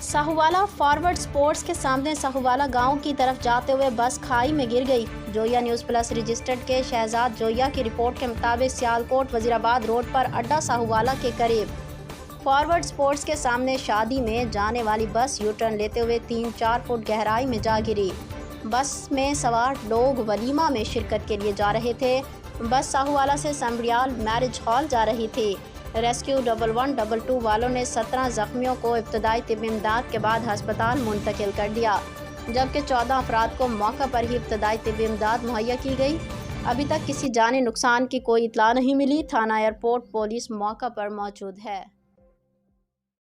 Sahuwala forward sports के सामने साहूवाला गांव की तरफ जाते हुए बस खाई में गिर गई। जोया न्यूज़ प्लस रजिस्टर्ड के शहजाद जोया की रिपोर्ट के मुताबिक सियालकोट वजीराबाद रोड पर अड्डा साहूवाला के करीब फॉरवर्ड स्पोर्ट्स के सामने शादी में जाने वाली बस यू टर्न लेते हुए 3-4 फुट गहराई में जा गिरी। बस में सवार लोग वलीमा में शिरकत के लिए जा रहे थे। बस साहूवाला से संबड़ियाल मैरिज हॉल जा रही थी। रेस्क्यू 1122 वालों ने 17 जख्मियों को इब्तदाई तिब्बी इमदाद के बाद अस्पताल मुंतकिल कर दिया, जबकि 14 अफराद को मौका पर ही इब्तदाई तिब्बी इमदाद मुहैया की गई। अभी तक किसी जानी नुकसान की कोई इत्तला नहीं मिली। थाना एयरपोर्ट पुलिस मौका पर मौजूद है।